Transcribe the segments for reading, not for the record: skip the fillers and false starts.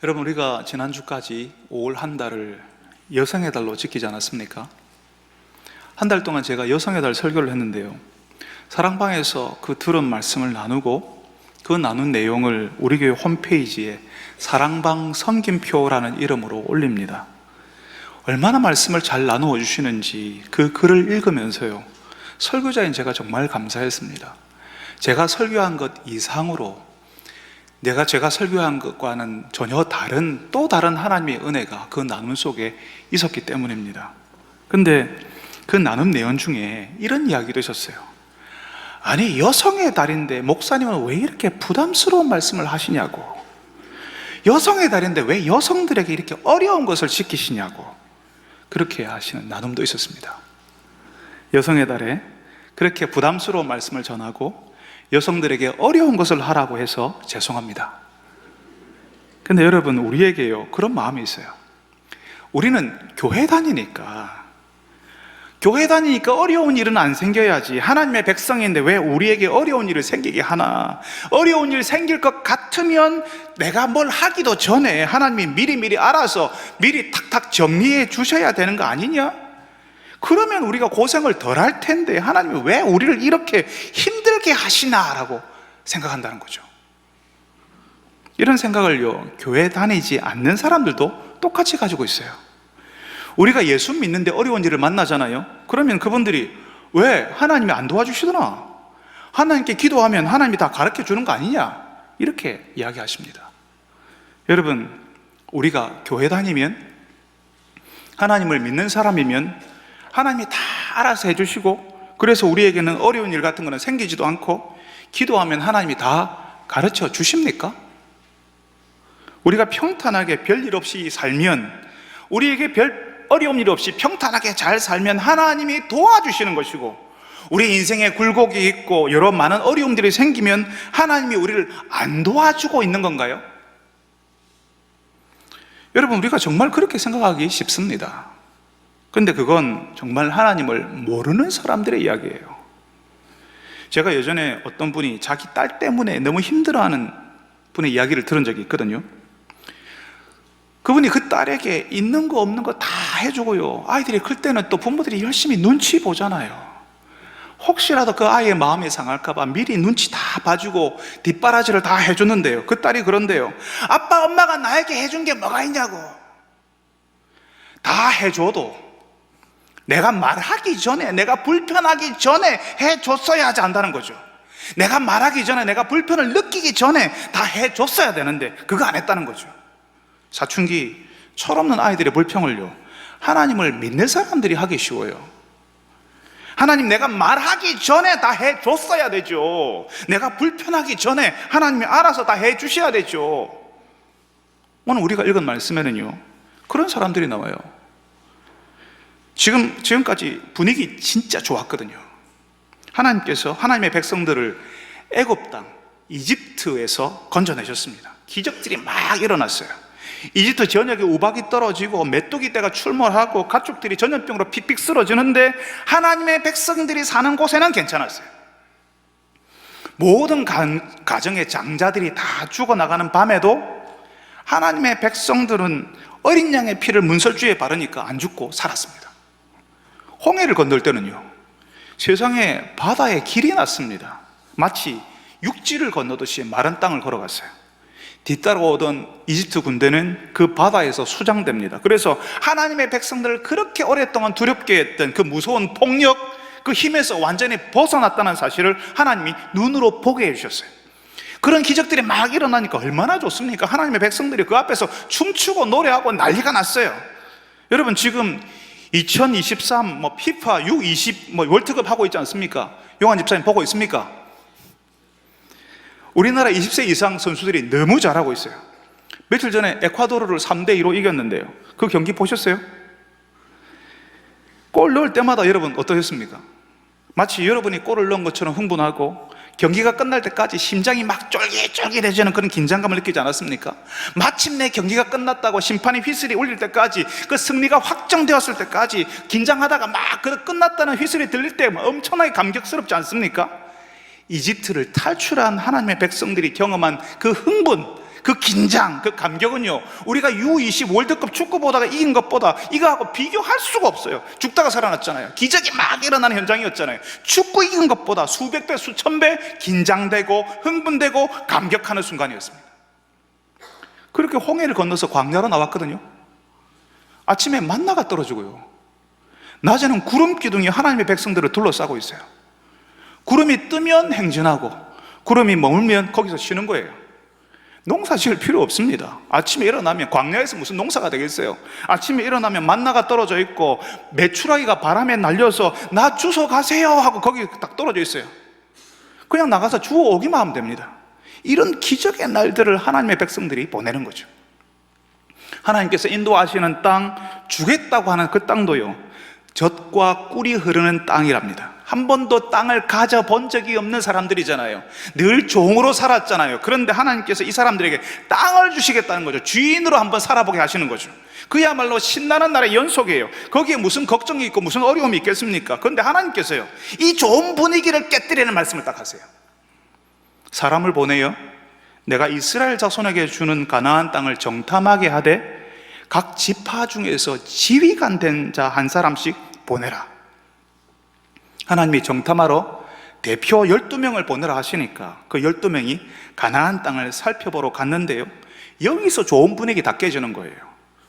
여러분, 우리가 지난주까지 5월 한 달을 여성의 달로 지키지 않았습니까? 한 달 동안 제가 여성의 달 설교를 했는데요, 사랑방에서 그 들은 말씀을 나누고 그 나눈 내용을 우리 교회 홈페이지에 사랑방 섬김표라는 이름으로 올립니다. 얼마나 말씀을 잘 나누어 주시는지 그 글을 읽으면서요, 설교자인 제가 정말 감사했습니다. 제가 설교한 것 이상으로 제가 설교한 것과는 전혀 다른 또 다른 하나님의 은혜가 그 나눔 속에 있었기 때문입니다. 근데 그 나눔 내용 중에 이런 이야기를 하셨어요. 아니, 여성의 달인데 목사님은 왜 이렇게 부담스러운 말씀을 하시냐고, 여성의 달인데 왜 여성들에게 이렇게 어려운 것을 지키시냐고, 그렇게 하시는 나눔도 있었습니다. 여성의 달에 그렇게 부담스러운 말씀을 전하고 여성들에게 어려운 것을 하라고 해서 죄송합니다. 근데 여러분, 우리에게요, 그런 마음이 있어요. 우리는 교회 다니니까 어려운 일은 안 생겨야지, 하나님의 백성인데 왜 우리에게 어려운 일을 생기게 하나, 어려운 일 생길 것 같으면 내가 뭘 하기도 전에 하나님이 미리 알아서 미리 탁탁 정리해 주셔야 되는 거 아니냐? 그러면 우리가 고생을 덜 할 텐데 하나님이 왜 우리를 이렇게 힘들게 하시나라고 생각한다는 거죠. 이런 생각을요, 교회 다니지 않는 사람들도 똑같이 가지고 있어요. 우리가 예수 믿는데 어려운 일을 만나잖아요. 그러면 그분들이 왜 하나님이 안 도와주시더나, 하나님께 기도하면 하나님이 다 가르쳐 주는 거 아니냐, 이렇게 이야기하십니다. 여러분, 우리가 교회 다니면, 하나님을 믿는 사람이면 하나님이 다 알아서 해주시고, 그래서 우리에게는 어려운 일 같은 거는 생기지도 않고, 기도하면 하나님이 다 가르쳐 주십니까? 우리가 평탄하게 별일 없이 살면, 우리에게 별 어려운 일 없이 평탄하게 잘 살면 하나님이 도와주시는 것이고, 우리 인생에 굴곡이 있고 여러 많은 어려움들이 생기면 하나님이 우리를 안 도와주고 있는 건가요? 여러분, 우리가 정말 그렇게 생각하기 쉽습니다. 근데 그건 정말 하나님을 모르는 사람들의 이야기예요. 제가 예전에 어떤 분이 자기 딸 때문에 너무 힘들어하는 분의 이야기를 들은 적이 있거든요. 그분이 그 딸에게 있는 거 없는 거 다 해주고요, 아이들이 클 때는 또 부모들이 열심히 눈치 보잖아요. 혹시라도 그 아이의 마음이 상할까 봐 미리 눈치 다 봐주고 뒷바라지를 다 해줬는데요, 그 딸이 그런데요, 아빠 엄마가 나에게 해준 게 뭐가 있냐고. 다 해줘도 내가 말하기 전에, 내가 불편하기 전에 해줬어야 하지 않다는 거죠. 내가 말하기 전에, 내가 불편을 느끼기 전에 다 해줬어야 되는데 그거 안 했다는 거죠. 사춘기 철없는 아이들의 불평을요, 하나님을 믿는 사람들이 하기 쉬워요. 하나님, 내가 말하기 전에 다 해줬어야 되죠. 내가 불편하기 전에 하나님이 알아서 다 해주셔야 되죠. 오늘 우리가 읽은 말씀에는요, 그런 사람들이 나와요. 지금까지 분위기 진짜 좋았거든요. 하나님께서 하나님의 백성들을 애굽 땅 이집트에서 건져내셨습니다. 기적들이 막 일어났어요. 이집트 전역에 우박이 떨어지고 메뚜기 떼가 출몰하고 가축들이 전염병으로 픽픽 쓰러지는데 하나님의 백성들이 사는 곳에는 괜찮았어요. 모든 가정의 장자들이 다 죽어나가는 밤에도 하나님의 백성들은 어린 양의 피를 문설주에 바르니까 안 죽고 살았습니다. 홍해를 건널 때는요, 세상에 바다에 길이 났습니다. 마치 육지를 건너듯이 마른 땅을 걸어갔어요. 뒤따라오던 이집트 군대는 그 바다에서 수장됩니다. 그래서 하나님의 백성들을 그렇게 오랫동안 두렵게 했던 그 무서운 폭력, 그 힘에서 완전히 벗어났다는 사실을 하나님이 눈으로 보게 해주셨어요. 그런 기적들이 막 일어나니까 얼마나 좋습니까? 하나님의 백성들이 그 앞에서 춤추고 노래하고 난리가 났어요. 여러분, 지금 2023 피파 U20 월드컵 하고 있지 않습니까? 용환 집사님 보고 있습니까? 우리나라 20세 이상 선수들이 너무 잘하고 있어요. 며칠 전에 에콰도르를 3대2로 이겼는데요, 그 경기 보셨어요? 골 넣을 때마다 여러분 어떠셨습니까? 마치 여러분이 골을 넣은 것처럼 흥분하고 경기가 끝날 때까지 심장이 막 쫄깃쫄깃해지는 그런 긴장감을 느끼지 않았습니까? 마침내 경기가 끝났다고 심판이 휘슬이 울릴 때까지, 그 승리가 확정되었을 때까지 긴장하다가 막 끝났다는 휘슬이 들릴 때 엄청나게 감격스럽지 않습니까? 이집트를 탈출한 하나님의 백성들이 경험한 그 흥분, 그 긴장, 그 감격은요, 우리가 U20 월드컵 축구 보다가 이긴 것보다 이거하고 비교할 수가 없어요. 죽다가 살아났잖아요. 기적이 막 일어나는 현장이었잖아요. 축구 이긴 것보다 수백 배, 수천 배 긴장되고 흥분되고 감격하는 순간이었습니다. 그렇게 홍해를 건너서 광야로 나왔거든요. 아침에 만나가 떨어지고요, 낮에는 구름 기둥이 하나님의 백성들을 둘러싸고 있어요. 구름이 뜨면 행진하고 구름이 머물면 거기서 쉬는 거예요. 농사 지을 필요 없습니다. 아침에 일어나면, 광야에서 무슨 농사가 되겠어요? 아침에 일어나면 만나가 떨어져 있고 메추라기가 바람에 날려서 나 주워 가세요 하고 거기 딱 떨어져 있어요. 그냥 나가서 주워 오기만 하면 됩니다. 이런 기적의 날들을 하나님의 백성들이 보내는 거죠. 하나님께서 인도하시는 땅, 주겠다고 하는 그 땅도요, 젖과 꿀이 흐르는 땅이랍니다. 한 번도 땅을 가져본 적이 없는 사람들이잖아요. 늘 종으로 살았잖아요. 그런데 하나님께서 이 사람들에게 땅을 주시겠다는 거죠. 주인으로 한번 살아보게 하시는 거죠. 그야말로 신나는 날의 연속이에요. 거기에 무슨 걱정이 있고 무슨 어려움이 있겠습니까? 그런데 하나님께서요, 이 좋은 분위기를 깨뜨리는 말씀을 딱 하세요. 사람을 보내요, 내가 이스라엘 자손에게 주는 가나안 땅을 정탐하게 하되 각 지파 중에서 지휘관 된 자 한 사람씩 보내라. 하나님이 정탐하러 대표 12명을 보내라 하시니까 그 12명이 가나안 땅을 살펴보러 갔는데요, 여기서 좋은 분위기 다 깨지는 거예요.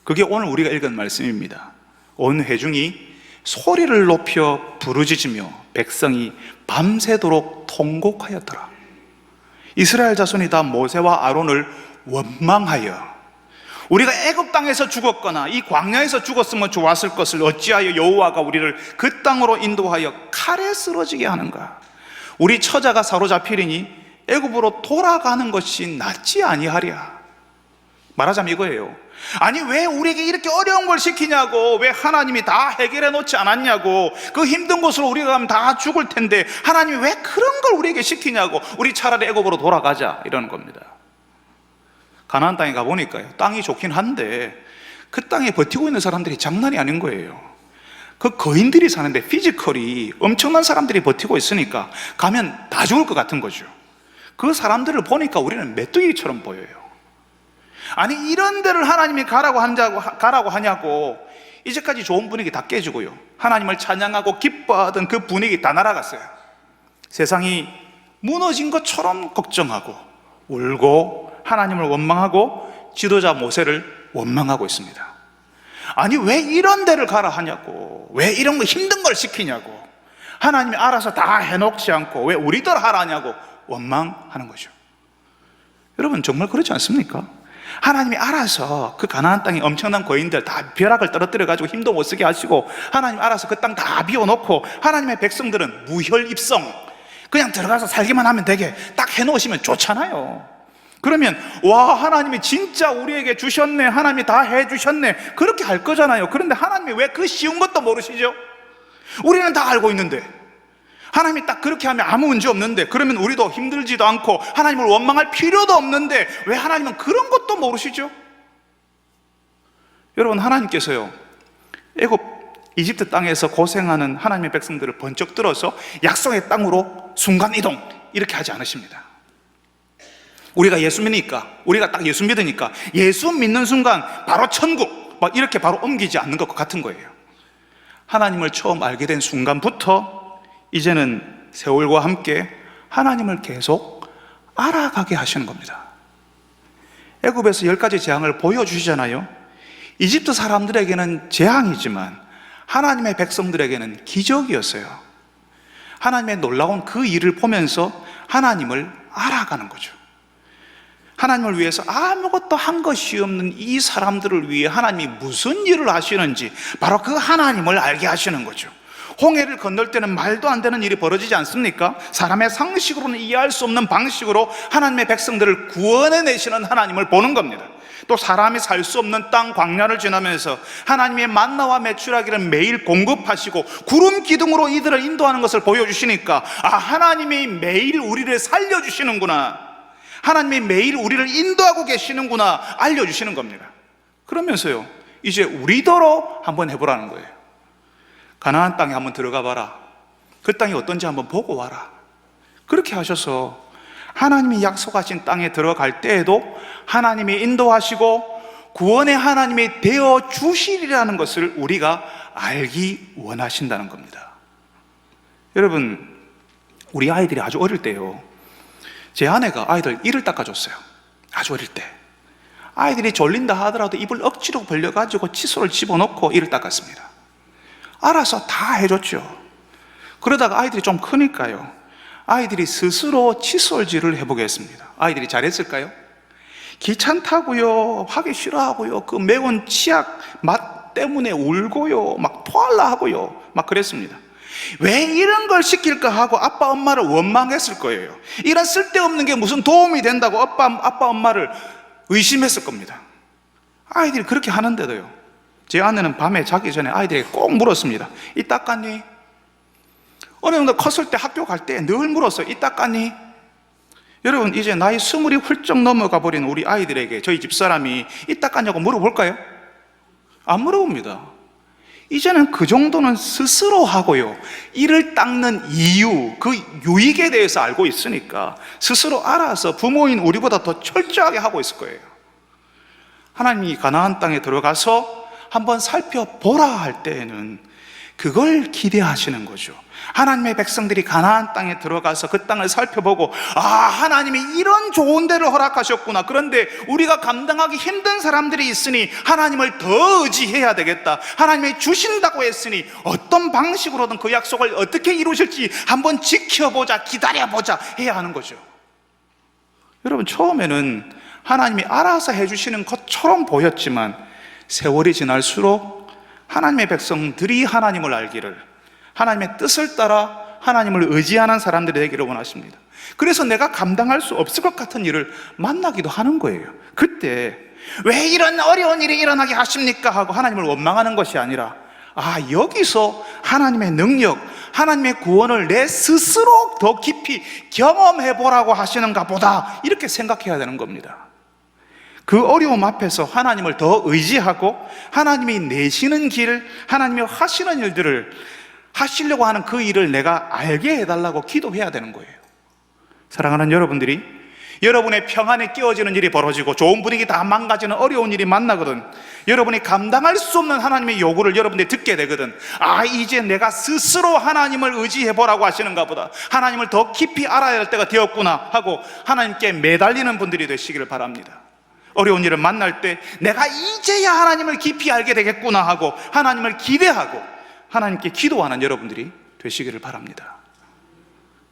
그게 오늘 우리가 읽은 말씀입니다. 온 회중이 소리를 높여 부르짖으며 백성이 밤새도록 통곡하였더라. 이스라엘 자손이 다 모세와 아론을 원망하여, 우리가 애굽 땅에서 죽었거나 이 광야에서 죽었으면 좋았을 것을 어찌하여 여호와가 우리를 그 땅으로 인도하여 칼에 쓰러지게 하는가? 우리 처자가 사로잡히리니 애굽으로 돌아가는 것이 낫지 아니하랴. 말하자면 이거예요. 아니, 왜 우리에게 이렇게 어려운 걸 시키냐고, 왜 하나님이 다 해결해 놓지 않았냐고, 그 힘든 곳으로 우리가 가면 다 죽을 텐데 하나님이 왜 그런 걸 우리에게 시키냐고, 우리 차라리 애굽으로 돌아가자, 이러는 겁니다. 가나안 땅에 가보니까요, 땅이 좋긴 한데 그 땅에 버티고 있는 사람들이 장난이 아닌 거예요. 그 거인들이 사는데 피지컬이 엄청난 사람들이 버티고 있으니까 가면 다 죽을 것 같은 거죠. 그 사람들을 보니까 우리는 메뚜기처럼 보여요. 아니, 이런 데를 하나님이 가라고 하냐고. 이제까지 좋은 분위기 다 깨지고요, 하나님을 찬양하고 기뻐하던 그 분위기 다 날아갔어요. 세상이 무너진 것처럼 걱정하고 울고 하나님을 원망하고 지도자 모세를 원망하고 있습니다. 아니, 왜 이런 데를 가라 하냐고, 왜 이런 거 힘든 걸 시키냐고, 하나님이 알아서 다 해놓지 않고 왜 우리들 하라냐고 원망하는 거죠. 여러분, 정말 그렇지 않습니까? 하나님이 알아서 그 가나안 땅에 엄청난 거인들 다 벼락을 떨어뜨려가지고 힘도 못 쓰게 하시고, 하나님 알아서 그 땅 다 비워놓고 하나님의 백성들은 무혈입성, 그냥 들어가서 살기만 하면 되게 딱 해놓으시면 좋잖아요. 그러면 와, 하나님이 진짜 우리에게 주셨네, 하나님이 다 해주셨네, 그렇게 할 거잖아요. 그런데 하나님이 왜 그 쉬운 것도 모르시죠? 우리는 다 알고 있는데, 하나님이 딱 그렇게 하면 아무 문제 없는데, 그러면 우리도 힘들지도 않고 하나님을 원망할 필요도 없는데 왜 하나님은 그런 것도 모르시죠? 여러분, 하나님께서요, 애굽 이집트 땅에서 고생하는 하나님의 백성들을 번쩍 들어서 약속의 땅으로 순간이동 이렇게 하지 않으십니다. 우리가 예수 믿으니까, 우리가 딱 예수 믿으니까 예수 믿는 순간 바로 천국 막 이렇게 바로 옮기지 않는 것과 같은 거예요. 하나님을 처음 알게 된 순간부터 이제는 세월과 함께 하나님을 계속 알아가게 하시는 겁니다. 애굽에서 10가지 재앙을 보여주시잖아요. 이집트 사람들에게는 재앙이지만 하나님의 백성들에게는 기적이었어요. 하나님의 놀라운 그 일을 보면서 하나님을 알아가는 거죠. 하나님을 위해서 아무것도 한 것이 없는 이 사람들을 위해 하나님이 무슨 일을 하시는지 바로 그 하나님을 알게 하시는 거죠. 홍해를 건널 때는 말도 안 되는 일이 벌어지지 않습니까? 사람의 상식으로는 이해할 수 없는 방식으로 하나님의 백성들을 구원해내시는 하나님을 보는 겁니다. 또 사람이 살 수 없는 땅 광야를 지나면서 하나님의 만나와 메추라기를 매일 공급하시고 구름 기둥으로 이들을 인도하는 것을 보여주시니까, 아, 하나님이 매일 우리를 살려주시는구나, 하나님이 매일 우리를 인도하고 계시는구나 알려주시는 겁니다. 그러면서요, 이제 우리더러 한번 해보라는 거예요. 가나안 땅에 한번 들어가 봐라, 그 땅이 어떤지 한번 보고 와라. 그렇게 하셔서 하나님이 약속하신 땅에 들어갈 때에도 하나님이 인도하시고 구원의 하나님이 되어 주시리라는 것을 우리가 알기 원하신다는 겁니다. 여러분, 우리 아이들이 아주 어릴 때요, 제 아내가 아이들 이를 닦아줬어요. 아주 어릴 때 아이들이 졸린다 하더라도 입을 억지로 벌려가지고 칫솔을 집어넣고 이를 닦았습니다. 알아서 다 해줬죠. 그러다가 아이들이 좀 크니까요, 아이들이 스스로 칫솔질을 해보겠습니다. 아이들이 잘했을까요? 귀찮다고요, 하기 싫어하고요, 그 매운 치약 맛 때문에 울고요, 막 토할라 하고요, 막 그랬습니다. 왜 이런 걸 시킬까 하고 아빠 엄마를 원망했을 거예요. 이런 쓸데없는 게 무슨 도움이 된다고 아빠 엄마를 의심했을 겁니다. 아이들이 그렇게 하는데도요, 제 아내는 밤에 자기 전에 아이들에게 꼭 물었습니다. 이 닦았니? 어느 정도 컸을 때 학교 갈 때 늘 물었어요. 이 닦았니? 여러분, 이제 나이 20이 훌쩍 넘어가 버린 우리 아이들에게 저희 집사람이 이 닦았냐고 물어볼까요? 안 물어봅니다. 이제는 그 정도는 스스로 하고요, 이를 닦는 이유, 그 유익에 대해서 알고 있으니까 스스로 알아서 부모인 우리보다 더 철저하게 하고 있을 거예요. 하나님이 가나안 땅에 들어가서 한번 살펴보라 할 때에는 그걸 기대하시는 거죠. 하나님의 백성들이 가나안 땅에 들어가서 그 땅을 살펴보고, 아, 하나님이 이런 좋은 데를 허락하셨구나. 그런데 우리가 감당하기 힘든 사람들이 있으니 하나님을 더 의지해야 되겠다. 하나님이 주신다고 했으니 어떤 방식으로든 그 약속을 어떻게 이루실지 한번 지켜보자, 기다려보자 해야 하는 거죠. 여러분, 처음에는 하나님이 알아서 해주시는 것처럼 보였지만 세월이 지날수록 하나님의 백성들이 하나님을 알기를, 하나님의 뜻을 따라 하나님을 의지하는 사람들이 되기를 원하십니다. 그래서 내가 감당할 수 없을 것 같은 일을 만나기도 하는 거예요. 그때 왜 이런 어려운 일이 일어나게 하십니까? 하고 하나님을 원망하는 것이 아니라, 아, 여기서 하나님의 능력, 하나님의 구원을 내 스스로 더 깊이 경험해 보라고 하시는가 보다, 이렇게 생각해야 되는 겁니다. 그 어려움 앞에서 하나님을 더 의지하고 하나님이 내시는 길, 하나님이 하시는 일들을, 하시려고 하는 그 일을 내가 알게 해달라고 기도해야 되는 거예요. 사랑하는 여러분들이, 여러분의 평안에 끼어지는 일이 벌어지고 좋은 분위기 다 망가지는 어려운 일이 만나거든, 여러분이 감당할 수 없는 하나님의 요구를 여러분들이 듣게 되거든, 아, 이제 내가 스스로 하나님을 의지해보라고 하시는가 보다, 하나님을 더 깊이 알아야 할 때가 되었구나 하고 하나님께 매달리는 분들이 되시기를 바랍니다. 어려운 일을 만날 때 내가 이제야 하나님을 깊이 알게 되겠구나 하고 하나님을 기대하고 하나님께 기도하는 여러분들이 되시기를 바랍니다.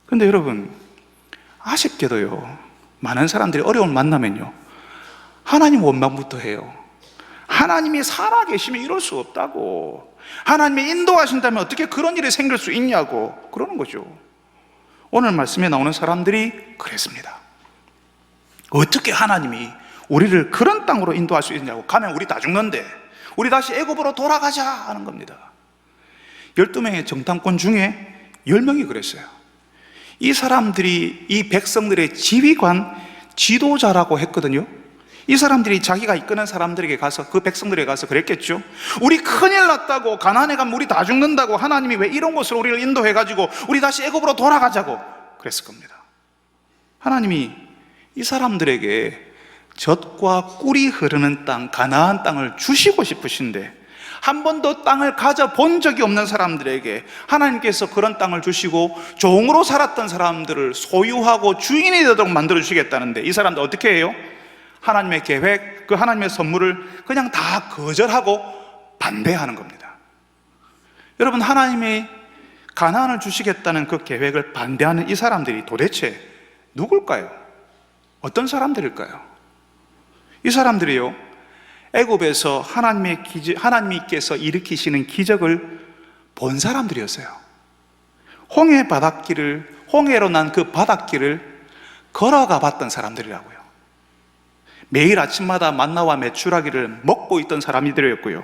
그런데 여러분, 아쉽게도요, 많은 사람들이 어려움을 만나면요, 하나님 원망부터 해요. 하나님이 살아계시면 이럴 수 없다고, 하나님이 인도하신다면 어떻게 그런 일이 생길 수 있냐고 그러는 거죠. 오늘 말씀에 나오는 사람들이 그랬습니다. 어떻게 하나님이 우리를 그런 땅으로 인도할 수 있냐고, 가면 우리 다 죽는데 우리 다시 애굽으로 돌아가자 하는 겁니다. 12명의 정탐꾼 중에 10명이 그랬어요. 이 사람들이 이 백성들의 지휘관, 지도자라고 했거든요. 이 사람들이 자기가 이끄는 사람들에게 가서, 그 백성들에게 가서 그랬겠죠. 우리 큰일 났다고, 가나안에 가면 우리 다 죽는다고, 하나님이 왜 이런 곳으로 우리를 인도해가지고 우리 다시 애굽으로 돌아가자고 그랬을 겁니다. 하나님이 이 사람들에게 젖과 꿀이 흐르는 땅, 가나안 땅을 주시고 싶으신데 한 번도 땅을 가져본 적이 없는 사람들에게 하나님께서 그런 땅을 주시고 종으로 살았던 사람들을 소유하고 주인이 되도록 만들어 주시겠다는데, 이 사람들 어떻게 해요? 하나님의 계획, 그 하나님의 선물을 그냥 다 거절하고 반대하는 겁니다. 여러분, 하나님이 가나안을 주시겠다는 그 계획을 반대하는 이 사람들이 도대체 누굴까요? 어떤 사람들일까요? 이 사람들이요, 애굽에서 하나님께서 일으키시는 기적을 본 사람들이었어요. 홍해 바닷길을, 홍해로 난 그 바닷길을 걸어가 봤던 사람들이라고요. 매일 아침마다 만나와 메추라기를 먹고 있던 사람들이었고요,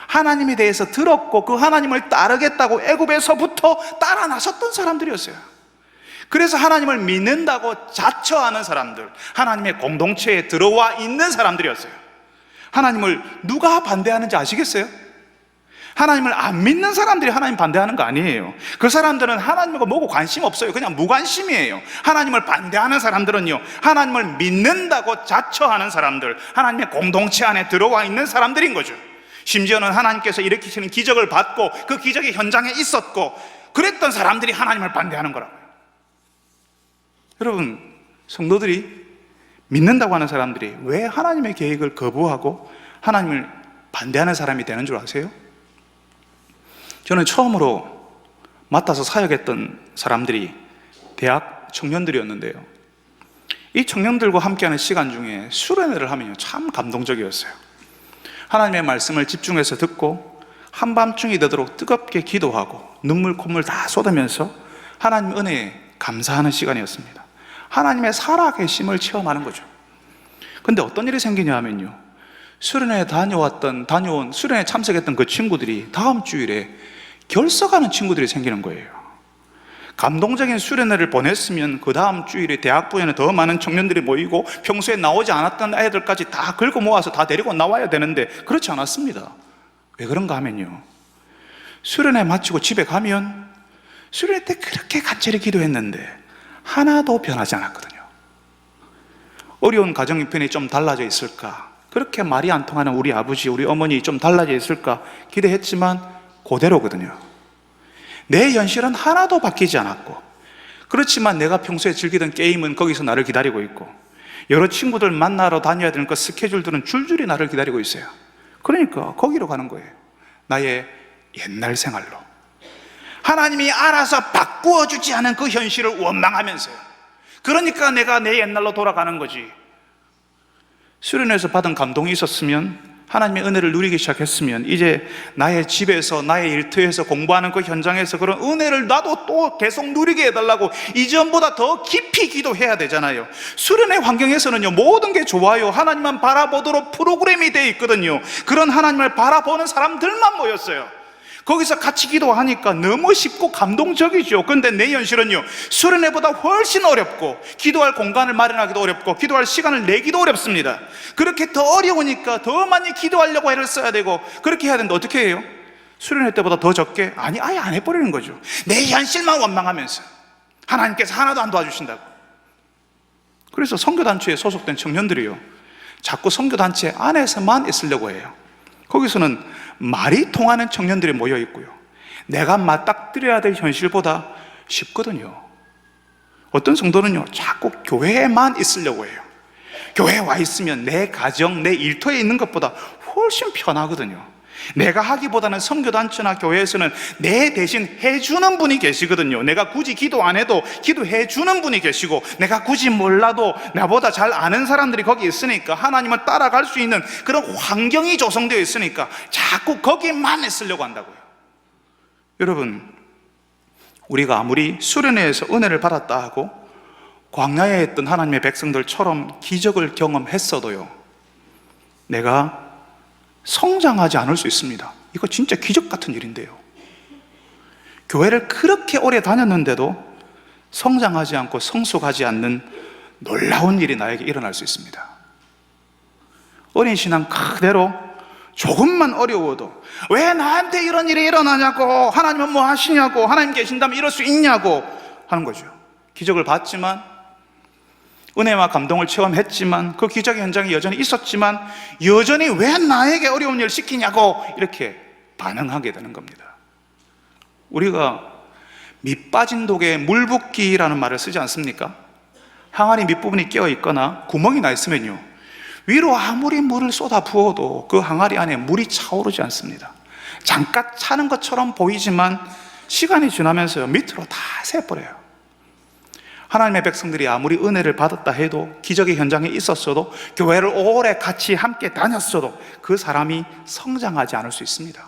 하나님에 대해서 들었고 그 하나님을 따르겠다고 애굽에서부터 따라 나섰던 사람들이었어요. 그래서 하나님을 믿는다고 자처하는 사람들, 하나님의 공동체에 들어와 있는 사람들이었어요. 하나님을 누가 반대하는지 아시겠어요? 하나님을 안 믿는 사람들이 하나님 반대하는 거 아니에요. 그 사람들은 하나님과 뭐고 관심 없어요. 그냥 무관심이에요. 하나님을 반대하는 사람들은요, 하나님을 믿는다고 자처하는 사람들, 하나님의 공동체 안에 들어와 있는 사람들인 거죠. 심지어는 하나님께서 일으키시는 기적을 받고 그 기적이 현장에 있었고 그랬던 사람들이 하나님을 반대하는 거라고요. 여러분, 성도들이 믿는다고 하는 사람들이 왜 하나님의 계획을 거부하고 하나님을 반대하는 사람이 되는 줄 아세요? 저는 처음으로 맡아서 사역했던 사람들이 대학 청년들이었는데요, 이 청년들과 함께하는 시간 중에 수련회를 하면요, 참 감동적이었어요. 하나님의 말씀을 집중해서 듣고 한밤중이 되도록 뜨겁게 기도하고 눈물 콧물 다 쏟으면서 하나님 은혜에 감사하는 시간이었습니다. 하나님의 살아계심을 체험하는 거죠. 근데 어떤 일이 생기냐 하면요, 수련회에 다녀온 수련회에 참석했던 그 친구들이 다음 주일에 결석하는 친구들이 생기는 거예요. 감동적인 수련회를 보냈으면 그 다음 주일에 대학부에는 더 많은 청년들이 모이고 평소에 나오지 않았던 애들까지 다 긁어 모아서 다 데리고 나와야 되는데 그렇지 않았습니다. 왜 그런가 하면요, 수련회 마치고 집에 가면 수련회 때 그렇게 간절히 기도했는데 하나도 변하지 않았거든요. 어려운 가정 형편이 좀 달라져 있을까, 그렇게 말이 안 통하는 우리 아버지, 우리 어머니 좀 달라져 있을까 기대했지만 그대로거든요. 내 현실은 하나도 바뀌지 않았고, 그렇지만 내가 평소에 즐기던 게임은 거기서 나를 기다리고 있고, 여러 친구들 만나러 다녀야 되는 그 스케줄들은 줄줄이 나를 기다리고 있어요. 그러니까 거기로 가는 거예요. 나의 옛날 생활로. 하나님이 알아서 바꾸어주지 않은 그 현실을 원망하면서요. 그러니까 내가 내 옛날로 돌아가는 거지. 수련회에서 받은 감동이 있었으면, 하나님의 은혜를 누리기 시작했으면, 이제 나의 집에서, 나의 일터에서, 공부하는 그 현장에서 그런 은혜를 나도 또 계속 누리게 해달라고 이전보다 더 깊이 기도해야 되잖아요. 수련회 환경에서는요, 모든 게 좋아요. 하나님만 바라보도록 프로그램이 되어 있거든요. 그런 하나님을 바라보는 사람들만 모였어요. 거기서 같이 기도하니까 너무 쉽고 감동적이죠. 그런데 내 현실은요, 수련회보다 훨씬 어렵고, 기도할 공간을 마련하기도 어렵고, 기도할 시간을 내기도 어렵습니다. 그렇게 더 어려우니까 더 많이 기도하려고 애를 써야 되고, 그렇게 해야 되는데 어떻게 해요? 수련회 때보다 더 적게? 아니, 아예 안 해버리는 거죠. 내 현실만 원망하면서 하나님께서 하나도 안 도와주신다고. 그래서 선교단체에 소속된 청년들이요, 자꾸 선교단체 안에서만 있으려고 해요. 거기서는 말이 통하는 청년들이 모여 있고요, 내가 맞닥뜨려야 될 현실보다 쉽거든요. 어떤 성도는요, 자꾸 교회에만 있으려고 해요. 교회에 와 있으면 내 가정, 내 일터에 있는 것보다 훨씬 편하거든요. 내가 하기보다는 선교단체나 교회에서는 내 대신 해주는 분이 계시거든요. 내가 굳이 기도 안 해도 기도해 주는 분이 계시고, 내가 굳이 몰라도 나보다 잘 아는 사람들이 거기 있으니까, 하나님을 따라갈 수 있는 그런 환경이 조성되어 있으니까 자꾸 거기만 있으려고 한다고요. 여러분, 우리가 아무리 수련회에서 은혜를 받았다 하고 광야에 있던 하나님의 백성들처럼 기적을 경험했어도요, 내가 성장하지 않을 수 있습니다. 이거 진짜 기적 같은 일인데요, 교회를 그렇게 오래 다녔는데도 성장하지 않고 성숙하지 않는 놀라운 일이 나에게 일어날 수 있습니다. 어린 신앙 그대로 조금만 어려워도 왜 나한테 이런 일이 일어나냐고, 하나님은 뭐 하시냐고, 하나님 계신다면 이럴 수 있냐고 하는 거죠. 기적을 봤지만, 은혜와 감동을 체험했지만, 그 기적의 현장이 여전히 있었지만, 여전히 왜 나에게 어려운 일을 시키냐고 이렇게 반응하게 되는 겁니다. 우리가 밑 빠진 독에 물 붓기라는 말을 쓰지 않습니까? 항아리 밑부분이 끼어 있거나 구멍이 나 있으면요, 위로 아무리 물을 쏟아 부어도 그 항아리 안에 물이 차오르지 않습니다. 잠깐 차는 것처럼 보이지만 시간이 지나면서요, 밑으로 다 새버려요. 하나님의 백성들이 아무리 은혜를 받았다 해도, 기적의 현장에 있었어도, 교회를 오래 같이 함께 다녔어도 그 사람이 성장하지 않을 수 있습니다.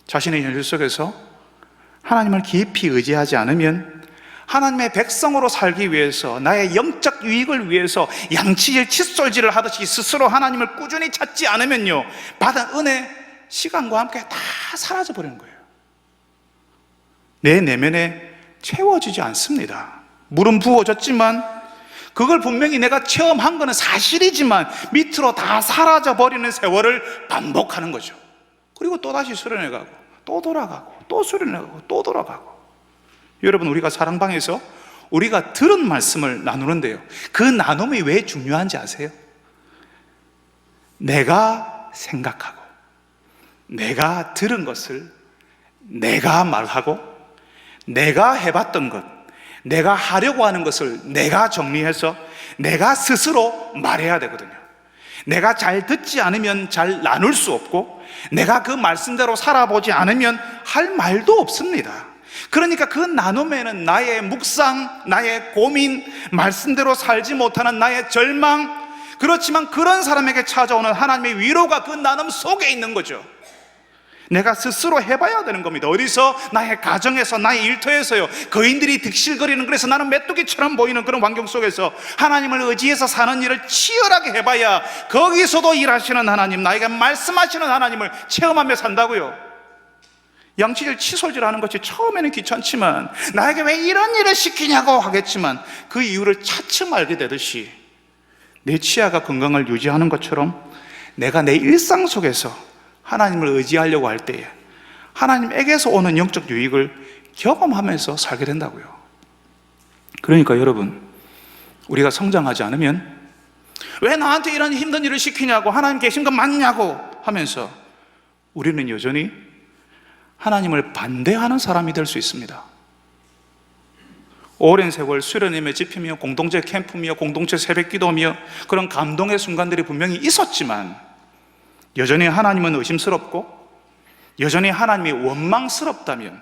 자신의 현실 속에서 하나님을 깊이 의지하지 않으면, 하나님의 백성으로 살기 위해서, 나의 영적 유익을 위해서 양치질 칫솔질을 하듯이 스스로 하나님을 꾸준히 찾지 않으면요, 받은 은혜, 시간과 함께 다 사라져 버리는 거예요. 내 내면에 채워지지 않습니다. 물은 부어졌지만, 그걸 분명히 내가 체험한 거는 사실이지만 밑으로 다 사라져 버리는 세월을 반복하는 거죠. 그리고 또다시 수련해가고 또 돌아가고 또 수련해가고 또 돌아가고. 여러분, 우리가 사랑방에서 우리가 들은 말씀을 나누는데요, 그 나눔이 왜 중요한지 아세요? 내가 생각하고 내가 들은 것을 내가 말하고 내가 해봤던 것, 내가 하려고 하는 것을 내가 정리해서 내가 스스로 말해야 되거든요. 내가 잘 듣지 않으면 잘 나눌 수 없고, 내가 그 말씀대로 살아보지 않으면 할 말도 없습니다. 그러니까 그 나눔에는 나의 묵상, 나의 고민, 말씀대로 살지 못하는 나의 절망, 그렇지만 그런 사람에게 찾아오는 하나님의 위로가 그 나눔 속에 있는 거죠. 내가 스스로 해봐야 되는 겁니다. 어디서? 나의 가정에서, 나의 일터에서요. 거인들이 득실거리는, 그래서 나는 메뚜기처럼 보이는 그런 환경 속에서 하나님을 의지해서 사는 일을 치열하게 해봐야 거기서도 일하시는 하나님, 나에게 말씀하시는 하나님을 체험하며 산다고요. 양치질, 칫솔질하는 것이 처음에는 귀찮지만, 나에게 왜 이런 일을 시키냐고 하겠지만, 그 이유를 차츰 알게 되듯이 내 치아가 건강을 유지하는 것처럼 내가 내 일상 속에서 하나님을 의지하려고 할 때에 하나님에게서 오는 영적 유익을 경험하면서 살게 된다고요. 그러니까 여러분, 우리가 성장하지 않으면 왜 나한테 이런 힘든 일을 시키냐고, 하나님 계신 거 맞냐고 하면서 우리는 여전히 하나님을 반대하는 사람이 될 수 있습니다. 오랜 세월 수련임의 집회며 공동체 캠프며 공동체 새벽기도며 그런 감동의 순간들이 분명히 있었지만, 여전히 하나님은 의심스럽고 여전히 하나님이 원망스럽다면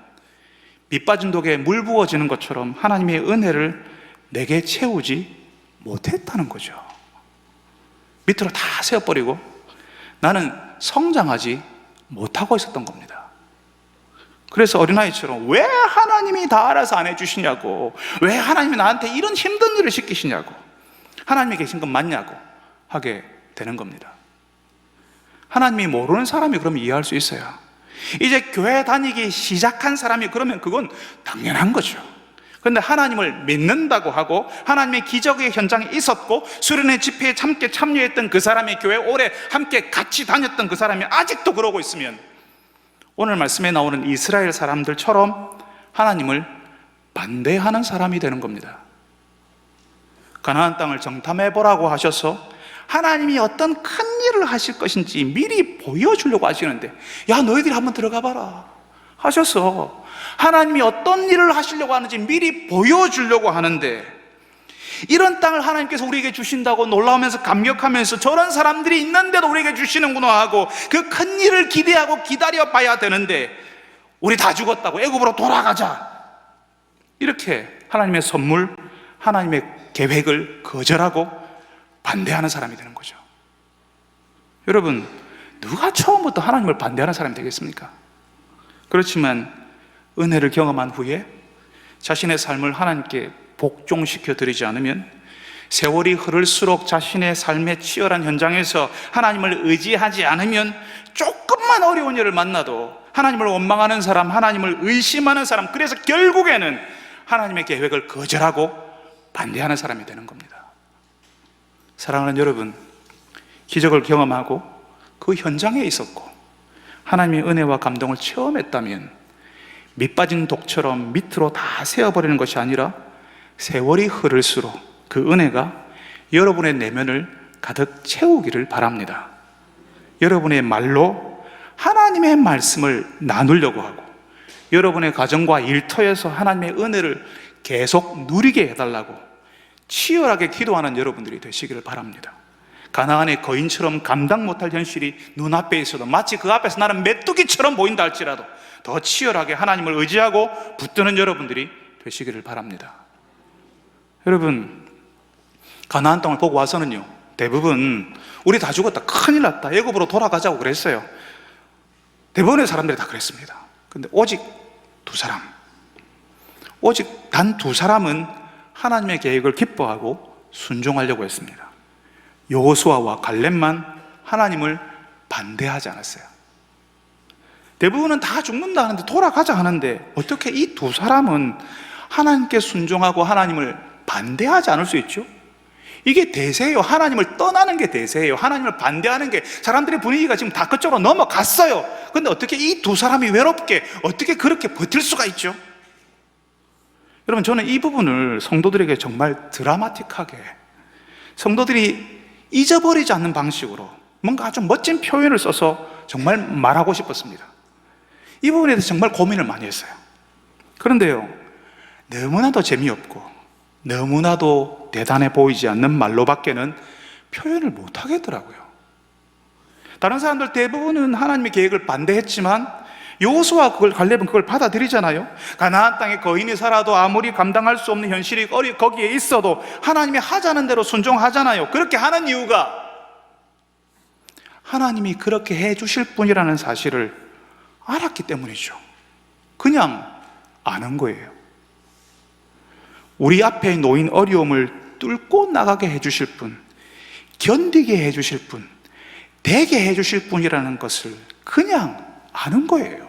밑빠진 독에 물 부어지는 것처럼 하나님의 은혜를 내게 채우지 못했다는 거죠. 밑으로 다 세워버리고 나는 성장하지 못하고 있었던 겁니다. 그래서 어린아이처럼 왜 하나님이 다 알아서 안 해주시냐고, 왜 하나님이 나한테 이런 힘든 일을 시키시냐고, 하나님이 계신 건 맞냐고 하게 되는 겁니다. 하나님이 모르는 사람이 그러면 이해할 수 있어요. 이제 교회 다니기 시작한 사람이 그러면 그건 당연한 거죠. 그런데 하나님을 믿는다고 하고 하나님의 기적의 현장에 있었고 수련회 집회에 함께 참여했던 그 사람이, 교회 오래 함께 같이 다녔던 그 사람이 아직도 그러고 있으면 오늘 말씀에 나오는 이스라엘 사람들처럼 하나님을 반대하는 사람이 되는 겁니다. 가나안 땅을 정탐해보라고 하셔서 하나님이 어떤 큰 일을 하실 것인지 미리 보여주려고 하시는데, 야, 너희들이 한번 들어가 봐라 하셔서 하나님이 어떤 일을 하시려고 하는지 미리 보여주려고 하는데, 이런 땅을 하나님께서 우리에게 주신다고 놀라우면서 감격하면서 저런 사람들이 있는데도 우리에게 주시는구나 하고 그 큰 일을 기대하고 기다려 봐야 되는데, 우리 다 죽었다고 애굽으로 돌아가자, 이렇게 하나님의 선물, 하나님의 계획을 거절하고 반대하는 사람이 되는 거죠. 여러분, 누가 처음부터 하나님을 반대하는 사람이 되겠습니까? 그렇지만 은혜를 경험한 후에 자신의 삶을 하나님께 복종시켜 드리지 않으면, 세월이 흐를수록 자신의 삶의 치열한 현장에서 하나님을 의지하지 않으면 조금만 어려운 일을 만나도 하나님을 원망하는 사람, 하나님을 의심하는 사람, 그래서 결국에는 하나님의 계획을 거절하고 반대하는 사람이 되는 겁니다. 사랑하는 여러분, 기적을 경험하고 그 현장에 있었고 하나님의 은혜와 감동을 체험했다면 밑빠진 독처럼 밑으로 다 세워버리는 것이 아니라 세월이 흐를수록 그 은혜가 여러분의 내면을 가득 채우기를 바랍니다. 여러분의 말로 하나님의 말씀을 나누려고 하고 여러분의 가정과 일터에서 하나님의 은혜를 계속 누리게 해달라고 치열하게 기도하는 여러분들이 되시기를 바랍니다. 가나안의 거인처럼 감당 못할 현실이 눈앞에 있어도 마치 그 앞에서 나는 메뚜기처럼 보인다 할지라도 더 치열하게 하나님을 의지하고 붙드는 여러분들이 되시기를 바랍니다. 여러분, 가나안 땅을 보고 와서는요, 대부분 우리 다 죽었다, 큰일 났다, 애굽으로 돌아가자고 그랬어요. 대부분의 사람들이 다 그랬습니다. 근데 오직 두 사람, 오직 단 두 사람은 하나님의 계획을 기뻐하고 순종하려고 했습니다. 여호수아와 갈렙만 하나님을 반대하지 않았어요. 대부분은 다 죽는다 하는데, 돌아가자 하는데 어떻게 이 두 사람은 하나님께 순종하고 하나님을 반대하지 않을 수 있죠? 이게 대세예요. 하나님을 떠나는 게 대세예요. 하나님을 반대하는 게, 사람들의 분위기가 지금 다 그쪽으로 넘어갔어요. 근데 어떻게 이 두 사람이 외롭게 어떻게 그렇게 버틸 수가 있죠? 여러분, 저는 이 부분을 성도들에게 정말 드라마틱하게, 성도들이 잊어버리지 않는 방식으로 뭔가 아주 멋진 표현을 써서 정말 말하고 싶었습니다. 이 부분에 대해서 정말 고민을 많이 했어요. 그런데요, 너무나도 재미없고 너무나도 대단해 보이지 않는 말로밖에는 표현을 못 하겠더라고요. 다른 사람들 대부분은 하나님의 계획을 반대했지만 여호수아 갈렙은 그걸 받아들이잖아요. 가나안 땅에 거인이 살아도 아무리 감당할 수 없는 현실이 거기에 있어도 하나님이 하자는 대로 순종하잖아요. 그렇게 하는 이유가 하나님이 그렇게 해 주실 분이라는 사실을 알았기 때문이죠. 그냥 아는 거예요. 우리 앞에 놓인 어려움을 뚫고 나가게 해 주실 분, 견디게 해 주실 분, 되게 해 주실 분이라는 것을 그냥 아는 거예요.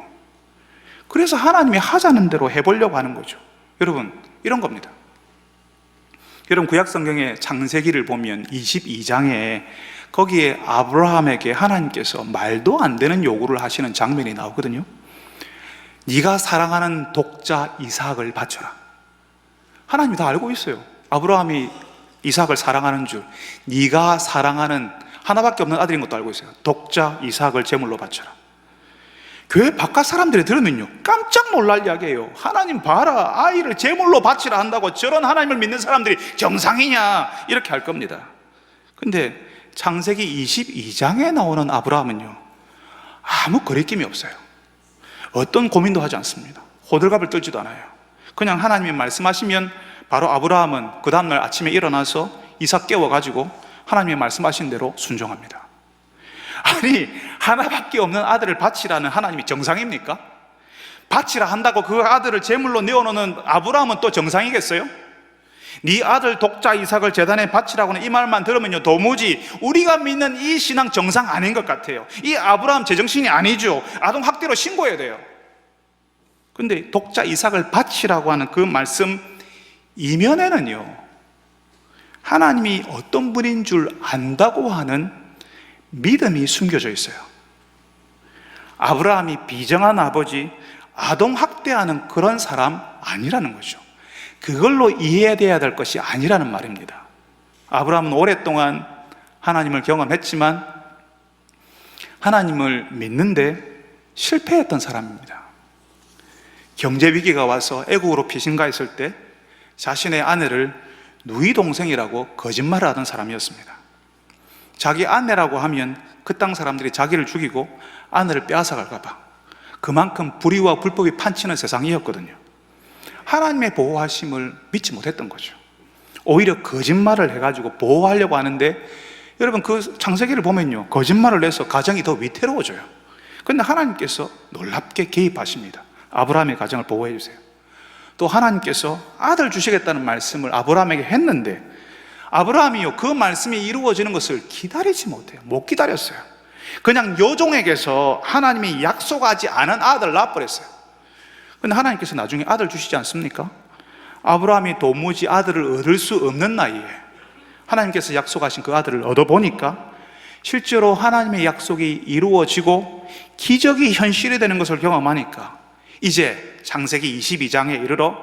그래서 하나님이 하자는 대로 해보려고 하는 거죠. 여러분, 이런 겁니다. 여러분, 구약 성경의 창세기를 보면 22장에 거기에 아브라함에게 하나님께서 말도 안 되는 요구를 하시는 장면이 나오거든요. 네가 사랑하는 독자 이삭을 바쳐라. 하나님이 다 알고 있어요. 아브라함이 이삭을 사랑하는 줄, 네가 사랑하는 하나밖에 없는 아들인 것도 알고 있어요. 독자 이삭을 제물로 바쳐라. 교회 바깥 사람들이 들으면요, 깜짝 놀랄 이야기예요. 하나님 봐라, 아이를 제물로 바치라 한다고 저런 하나님을 믿는 사람들이 정상이냐, 이렇게 할 겁니다. 근데 창세기 22장에 나오는 아브라함은요, 아무 거리낌이 없어요. 어떤 고민도 하지 않습니다. 호들갑을 떨지도 않아요. 그냥 하나님이 말씀하시면 바로 아브라함은 그 다음날 아침에 일어나서 이삭 깨워가지고 하나님이 말씀하신 대로 순종합니다. 아니, 하나밖에 없는 아들을 바치라는 하나님이 정상입니까? 바치라 한다고 그 아들을 제물로 내어놓는 아브라함은 또 정상이겠어요? 네 아들 독자 이삭을 제단에 바치라고는 이 말만 들으면요, 도무지 우리가 믿는 이 신앙 정상 아닌 것 같아요. 이 아브라함 제정신이 아니죠. 아동학대로 신고해야 돼요. 근데 독자 이삭을 바치라고 하는 그 말씀 이면에는요, 하나님이 어떤 분인 줄 안다고 하는 믿음이 숨겨져 있어요. 아브라함이 비정한 아버지, 아동학대하는 그런 사람 아니라는 거죠. 그걸로 이해돼야 될 것이 아니라는 말입니다. 아브라함은 오랫동안 하나님을 경험했지만 하나님을 믿는데 실패했던 사람입니다. 경제 위기가 와서 애국으로 피신가했을 때 자신의 아내를 누이 동생이라고 거짓말을 하던 사람이었습니다. 자기 아내라고 하면 그 땅 사람들이 자기를 죽이고 아내를 빼앗아갈까 봐 그만큼 불의와 불법이 판치는 세상이었거든요. 하나님의 보호하심을 믿지 못했던 거죠. 오히려 거짓말을 해가지고 보호하려고 하는데, 여러분 그 창세기를 보면요, 거짓말을 해서 가정이 더 위태로워져요. 그런데 하나님께서 놀랍게 개입하십니다. 아브라함의 가정을 보호해 주세요. 또 하나님께서 아들 주시겠다는 말씀을 아브라함에게 했는데 아브라함이요, 그 말씀이 이루어지는 것을 기다리지 못해요. 못 기다렸어요. 그냥 여종에게서 하나님이 약속하지 않은 아들을 낳아버렸어요. 그런데 하나님께서 나중에 아들 주시지 않습니까? 아브라함이 도무지 아들을 얻을 수 없는 나이에 하나님께서 약속하신 그 아들을 얻어보니까 실제로 하나님의 약속이 이루어지고 기적이 현실이 되는 것을 경험하니까 이제 창세기 22장에 이르러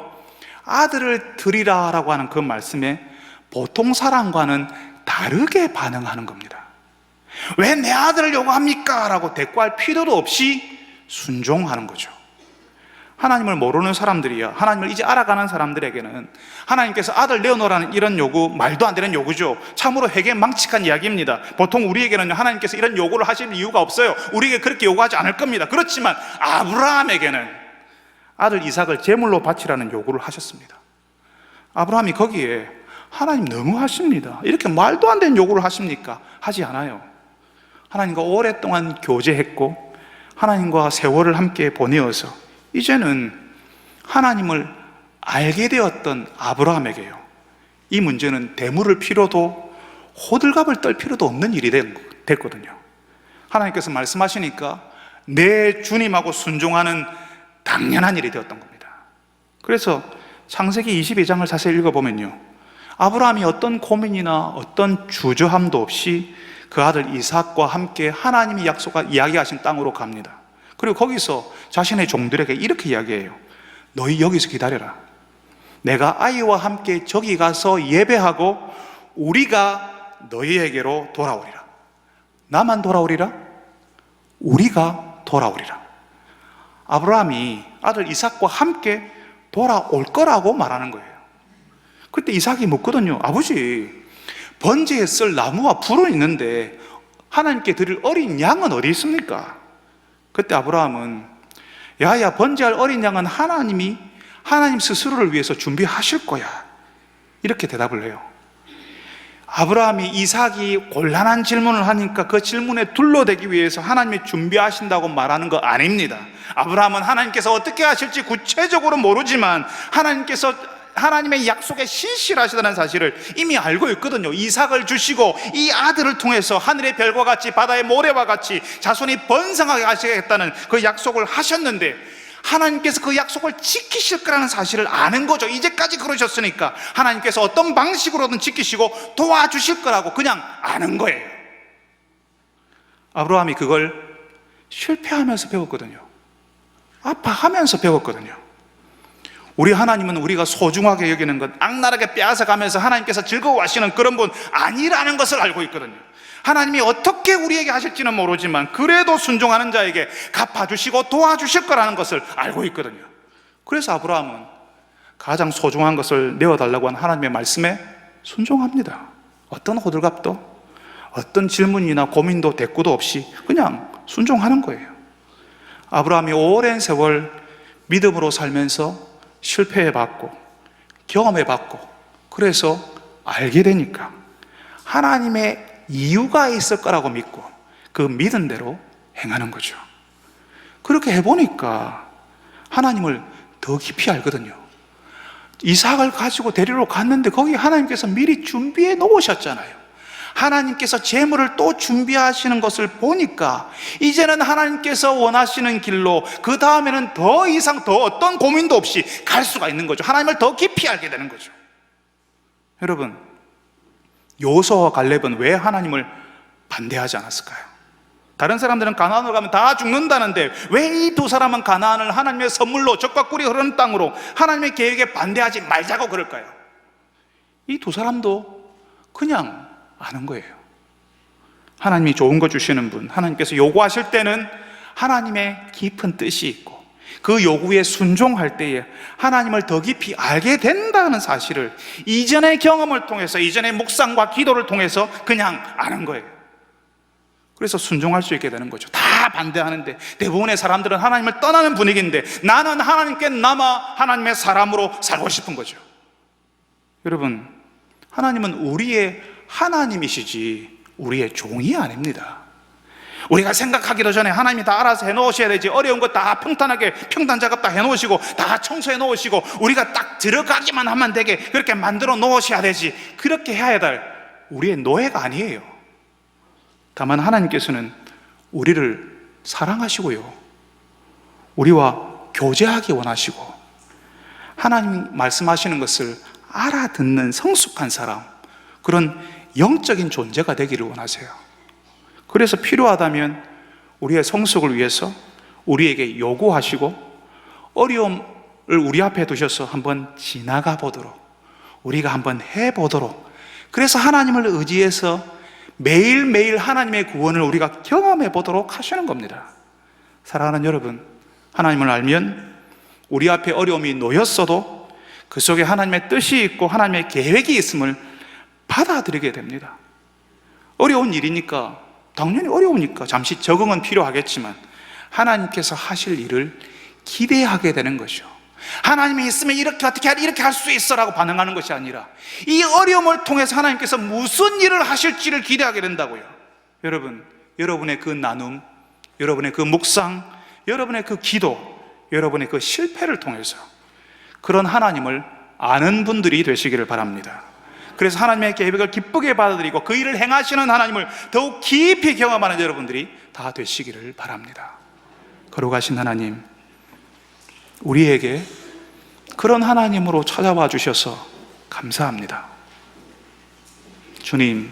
아들을 드리라 라고 하는 그 말씀에 보통 사람과는 다르게 반응하는 겁니다. 왜 내 아들을 요구합니까? 라고 대꾸할 필요도 없이 순종하는 거죠. 하나님을 모르는 사람들이야, 하나님을 이제 알아가는 사람들에게는 하나님께서 아들 내어놓으라는 이런 요구, 말도 안 되는 요구죠. 참으로 회개망측한 이야기입니다. 보통 우리에게는 하나님께서 이런 요구를 하실 이유가 없어요. 우리에게 그렇게 요구하지 않을 겁니다. 그렇지만 아브라함에게는 아들 이삭을 제물로 바치라는 요구를 하셨습니다. 아브라함이 거기에 하나님 너무 하십니다, 이렇게 말도 안 되는 요구를 하십니까? 하지 않아요. 하나님과 오랫동안 교제했고 하나님과 세월을 함께 보내어서 이제는 하나님을 알게 되었던 아브라함에게요, 이 문제는 대물을 필요도 호들갑을 떨 필요도 없는 일이 됐거든요. 하나님께서 말씀하시니까 내 주님하고 순종하는 당연한 일이 되었던 겁니다. 그래서 창세기 22장을 자세히 읽어보면요, 아브라함이 어떤 고민이나 어떤 주저함도 없이 그 아들 이삭과 함께 하나님이 이야기하신 땅으로 갑니다. 그리고 거기서 자신의 종들에게 이렇게 이야기해요. 너희 여기서 기다려라. 내가 아이와 함께 저기 가서 예배하고 우리가 너희에게로 돌아오리라. 나만 돌아오리라? 우리가 돌아오리라. 아브라함이 아들 이삭과 함께 돌아올 거라고 말하는 거예요. 그때 이삭이 묻거든요. 아버지, 번제에 쓸 나무와 불은 있는데 하나님께 드릴 어린 양은 어디 있습니까? 그때 아브라함은 야야, 번제할 어린 양은 하나님 스스로를 위해서 준비하실 거야, 이렇게 대답을 해요. 아브라함이 이삭이 곤란한 질문을 하니까 그 질문에 둘러대기 위해서 하나님이 준비하신다고 말하는 거 아닙니다. 아브라함은 하나님께서 어떻게 하실지 구체적으로 모르지만 하나님의 약속에 신실하시다는 사실을 이미 알고 있거든요. 이삭을 주시고 이 아들을 통해서 하늘의 별과 같이 바다의 모래와 같이 자손이 번성하게 하시겠다는 그 약속을 하셨는데, 하나님께서 그 약속을 지키실 거라는 사실을 아는 거죠. 이제까지 그러셨으니까 하나님께서 어떤 방식으로든 지키시고 도와주실 거라고 그냥 아는 거예요. 아브라함이 그걸 실패하면서 배웠거든요. 아파하면서 배웠거든요. 우리 하나님은 우리가 소중하게 여기는 것, 악랄하게 빼앗아가면서 하나님께서 즐거워하시는 그런 분 아니라는 것을 알고 있거든요. 하나님이 어떻게 우리에게 하실지는 모르지만 그래도 순종하는 자에게 갚아주시고 도와주실 거라는 것을 알고 있거든요. 그래서 아브라함은 가장 소중한 것을 내어달라고 한 하나님의 말씀에 순종합니다. 어떤 호들갑도, 어떤 질문이나 고민도 대꾸도 없이 그냥 순종하는 거예요. 아브라함이 오랜 세월 믿음으로 살면서 실패해봤고 경험해봤고 그래서 알게 되니까 하나님의 이유가 있을 거라고 믿고 그 믿은 대로 행하는 거죠. 그렇게 해보니까 하나님을 더 깊이 알거든요. 이삭을 가지고 데리러 갔는데 거기 하나님께서 미리 준비해 놓으셨잖아요. 하나님께서 재물을 또 준비하시는 것을 보니까 이제는 하나님께서 원하시는 길로, 그 다음에는 더 이상 더 어떤 고민도 없이 갈 수가 있는 거죠. 하나님을 더 깊이 알게 되는 거죠. 여러분, 여호수아와 갈렙은 왜 하나님을 반대하지 않았을까요? 다른 사람들은 가나안으로 가면 다 죽는다는데 왜 이 두 사람은 가나안을 하나님의 선물로, 젖과 꿀이 흐르는 땅으로 하나님의 계획에 반대하지 말자고 그럴까요? 이 두 사람도 그냥 아는 거예요. 하나님이 좋은 거 주시는 분, 하나님께서 요구하실 때는 하나님의 깊은 뜻이 있고 그 요구에 순종할 때에 하나님을 더 깊이 알게 된다는 사실을 이전의 경험을 통해서, 이전의 묵상과 기도를 통해서 그냥 아는 거예요. 그래서 순종할 수 있게 되는 거죠. 다 반대하는데 대부분의 사람들은 하나님을 떠나는 분위기인데 나는 하나님께 남아 하나님의 사람으로 살고 싶은 거죠. 여러분, 하나님은 우리의 하나님이시지 우리의 종이 아닙니다. 우리가 생각하기도 전에 하나님이 다 알아서 해놓으셔야 되지, 어려운 거 다 평탄하게 평단 작업 다 해놓으시고 다 청소해 놓으시고 우리가 딱 들어가기만 하면 되게 그렇게 만들어 놓으셔야 되지, 그렇게 해야 될 우리의 노예가 아니에요. 다만 하나님께서는 우리를 사랑하시고요, 우리와 교제하기 원하시고 하나님 말씀하시는 것을 알아듣는 성숙한 사람, 그런 영적인 존재가 되기를 원하세요. 그래서 필요하다면 우리의 성숙을 위해서 우리에게 요구하시고 어려움을 우리 앞에 두셔서 한번 지나가 보도록, 우리가 한번 해보도록, 그래서 하나님을 의지해서 매일매일 하나님의 구원을 우리가 경험해 보도록 하시는 겁니다. 사랑하는 여러분, 하나님을 알면 우리 앞에 어려움이 놓였어도 그 속에 하나님의 뜻이 있고 하나님의 계획이 있음을 받아들이게 됩니다. 어려운 일이니까, 당연히 어려우니까 잠시 적응은 필요하겠지만 하나님께서 하실 일을 기대하게 되는 거죠. 하나님이 있으면 이렇게 이렇게 할 수 있어 라고 반응하는 것이 아니라 이 어려움을 통해서 하나님께서 무슨 일을 하실지를 기대하게 된다고요. 여러분, 여러분의 그 나눔, 여러분의 그 묵상, 여러분의 그 기도, 여러분의 그 실패를 통해서 그런 하나님을 아는 분들이 되시기를 바랍니다. 그래서 하나님의 계획을 기쁘게 받아들이고 그 일을 행하시는 하나님을 더욱 깊이 경험하는 여러분들이 다 되시기를 바랍니다. 거룩하신 하나님, 우리에게 그런 하나님으로 찾아와 주셔서 감사합니다. 주님,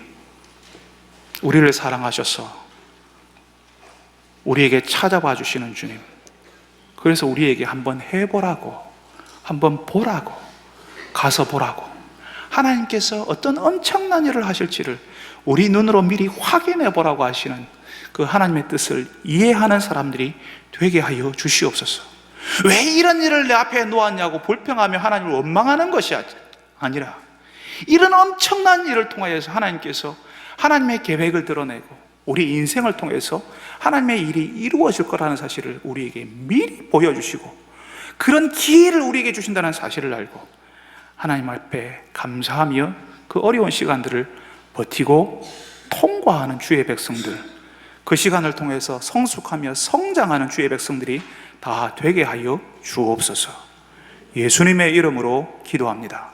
우리를 사랑하셔서 우리에게 찾아와 주시는 주님, 그래서 우리에게 한번 해보라고, 한번 보라고, 가서 보라고, 하나님께서 어떤 엄청난 일을 하실지를 우리 눈으로 미리 확인해 보라고 하시는 그 하나님의 뜻을 이해하는 사람들이 되게 하여 주시옵소서. 왜 이런 일을 내 앞에 놓았냐고 불평하며 하나님을 원망하는 것이 아니라, 이런 엄청난 일을 통하여서 하나님께서 하나님의 계획을 드러내고 우리 인생을 통해서 하나님의 일이 이루어질 거라는 사실을 우리에게 미리 보여주시고, 그런 기회를 우리에게 주신다는 사실을 알고 하나님 앞에 감사하며 그 어려운 시간들을 버티고 통과하는 주의 백성들, 그 시간을 통해서 성숙하며 성장하는 주의 백성들이 다 되게 하여 주옵소서. 예수님의 이름으로 기도합니다.